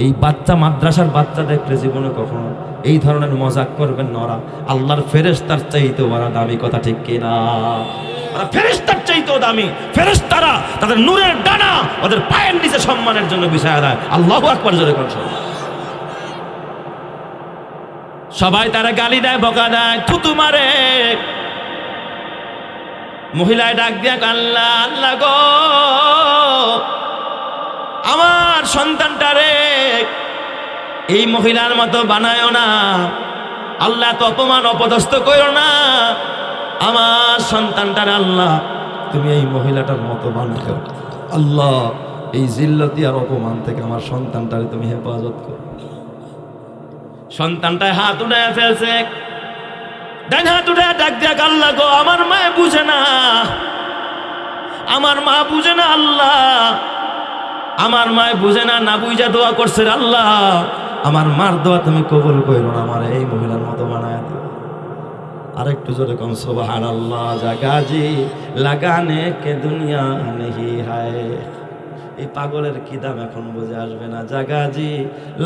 এই বাচ্চা মাদ্রাসার বাচ্চা দেখলে জীবনে কখনো এই ধরনের মজাক করবেন না, ওরা আল্লাহর ফেরেশতার চাইতে ওরা দামি, কথা ঠিক কিনা? ওরা ফেরেশতার চাইতেও দামি। ফেরেশতারা তাদের নূরের ডানা ওদের পায়ের নিচে সম্মানের জন্য বিছায়া দেয়। আল্লাহু আকবার জোরে কর সবাই। সবাই তারা গালি দেয়, বকা দেয়, থুতু মারে। মহিলায় ডাক দিয়া আল্লাহ আল্লাহ গো, আমার সন্তানটারে এই মহিলার মতো বানায়ও না, আল্লাহ তো অপমান অপদস্থ করো না, আমার সন্তানটারে আল্লাহ তুমি এই মহিলাটার মতো বানাও, আল্লাহ এই জিল্লতি আর অপমান থেকে আমার সন্তানটারে তুমি হেফাজত করো। সন্তানটায় হাত উঠায় ফেলছে, ডান হাত উঠায় ডাক দিয়া, আল্লাহ গো, আমার মায়ে বুঝে না, আমার মা বুঝে না আল্লাহ, আমার মায়ে বুঝে না, না বুঝা দোয়া করছে, আল্লাহ আমার মার দোয়া তুমি কবুল কইরো না, আমার এই মহিলার মতো বানায় দিও। আরেকটু জোরে কম সুবহানাল্লাহ। জাগাজি লাগানে কে দুনিয়া নেহি হায়। এই পাগলের কি দাম এখন বুঝে আসবে না। জাগাজি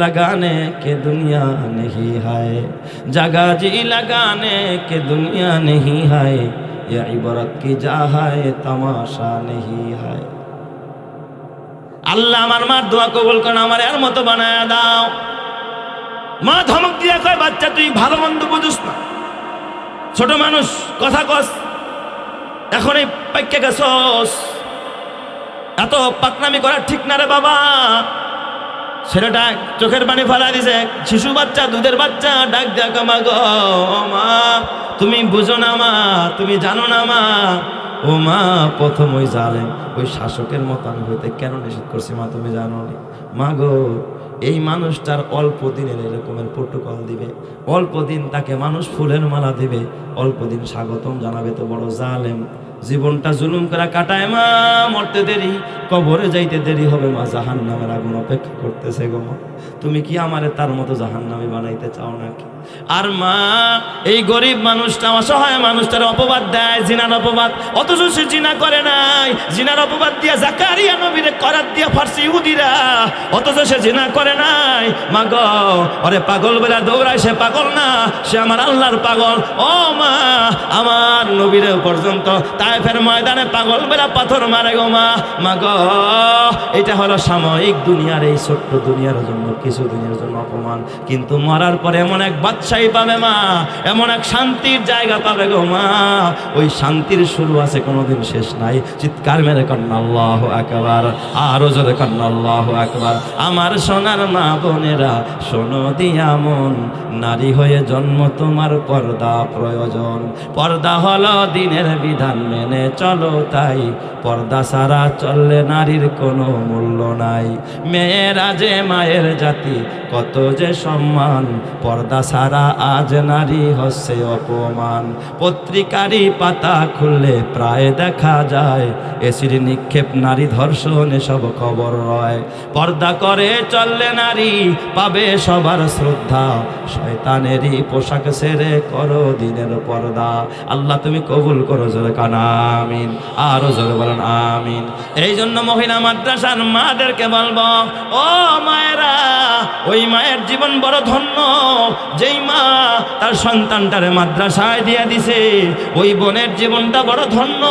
লাগানে কে দুনিয়া নেহি হায়, জাগাজি লাগানে কে দুনিয়া নেহি হায়, ইয়া ইবারত কি যা হায় তামাশা নেহি হায়। আল্লাহ আমার মার দোয়া কবুল করো, আমার এর মতো বানায় দাও। মা ধমক দিয়া কয়, বাচ্চা তুই ভালো মন্দ বুঝুস না, ছোট মানুষ, কথা কস, এখন এই পাইকে গেছস, এত পাকনামি করা ঠিক না রে বাবা। ছেলেটা চোখের পানি ফেলা দিছে, শিশু বাচ্চা, দুধের বাচ্চা, ডাক দেখ, মা গো, মা তুমি বুঝো না মা, তুমি জানো না মা, ও মা প্রথম ওই জালেম ওই শাসকের মতো আমি হইতে কেন নিষেধ করছি মা, তুমি জানো নি? মা গো, এই মানুষটার অল্প দিনের এরকমের প্রোটোকল দিবে, অল্প দিন তাকে মানুষ ফুলের মালা দিবে, অল্প দিন স্বাগতম জানাবে, তো বড় জালেম, জীবনটা জুলুম করে কাটায় মা, মরতে দেরি, কবরে যাইতে দেরি হবে মা, জাহান্নামের আগুন অপেক্ষা করতেছে গো মা, তুমি কি আমারে তার মতো জাহান্নামী বানাইতে চাও নাকি? আর মা এই গরিব মানুষটা, অসহায় মানুষটার অপবাদ দেয়, জিনার অপবাদ, অথচ সে জিনা করে নাই, জিনার অপবাদ দিয়া জাকারিয়া নবীরে করাত দিয়া ফারসি ইহুদিরা, অথচ সে জিনা করে নাই। মা গো, ওরে পাগল বেলা দৌড়ায়, সে পাগল না, সে আমার আল্লাহর পাগল। ও মা, আমার নবীরে পর্যন্ত তায়েফের ময়দানে পাগল বেলা পাথর মারে গো মা। মা গো, এটা হলো সাময়িক দুনিয়ার, এই ছোট্ট দুনিয়ার জন্য, কিছু দিনের জন্য অপমান, কিন্তু মরার পরে এমন এক বাদশাহী পাবে মা, এমন এক শান্তির জায়গা পাবে গো মা, ওই শান্তির শুরু আছে, কোনোদিন শেষ নাই। চিৎকার মেরে কন্যা আল্লাহু আকবার, আরো জোরে কন্যা আল্লাহু আকবার। আমার সোনার মা বোনেরা শোনো দিয়া মন, নারী হয়ে জন্ম তোমার পর্দা প্রয়োজন, পর্দা হলো দিনের বিধান মেনে চলো তাই, পর্দা ছাড়া চললে নারীর কোনো মূল্য নাই। মেয়েরা যে মায়ের জাতি, কত যে সম্মান, পর্দা ছাড়া আজ নারী হচ্ছে অপমান। পত্রিকারই পাতা খুললে প্রায় দেখা যায়, এসির নিক্ষেপ, নারী ধর্ষণ, এসব খবর রয়। পর্দা করে চললে নারী পাবে সবার শ্রদ্ধা, শয়তানেরই পোশাক ছেড়ে করো দিনের পর্দা। আল্লাহ তুমি কবুল করো, জোরে কান আমিন, আরো জোরে বলেন আমিন। এই জন্য মহিলা মাদ্রাসার মাদেরকে বলবো, ও মায়েরা, ওই মায়ের জীবন বড় ধন্য, যেই মা তার সন্তানটারে মাদ্রাসায় দিয়ে দিছে, ওই বোনের জীবনটা বড় ধন্য,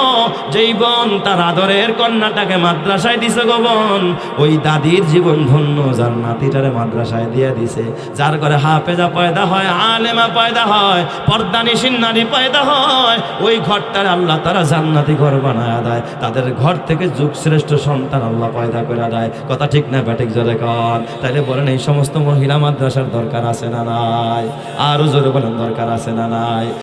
যেই বোন তার আদরের কন্যাটাকে মাদ্রাসায় দিছে গো বোন। ওই দাদির জীবন ধন্য, যার নাতিটারে মাদ্রাসায় দিয়ে দিছে, যার ঘরে হাফেজা পয়দা হয়, আলেমা পয়দা হয়, পর্দানিশীন নারী পয়দা হয়, ওই ঘরটার আল্লাহ তারা জান্নাতি ঘর বানায় দেয়, তাদের ঘর থেকে যুগশ্রেষ্ঠ সন্তান আল্লাহ পয়দা করে দেয়। কথা ঠিক না ব্যাটিক, জোরে কর। তাইলে বলেন এই সমস্ত মহিলা মাদ্রাসার দরকার আছে না নাই? আরো জোরে বলেন দরকার আছে না নাই?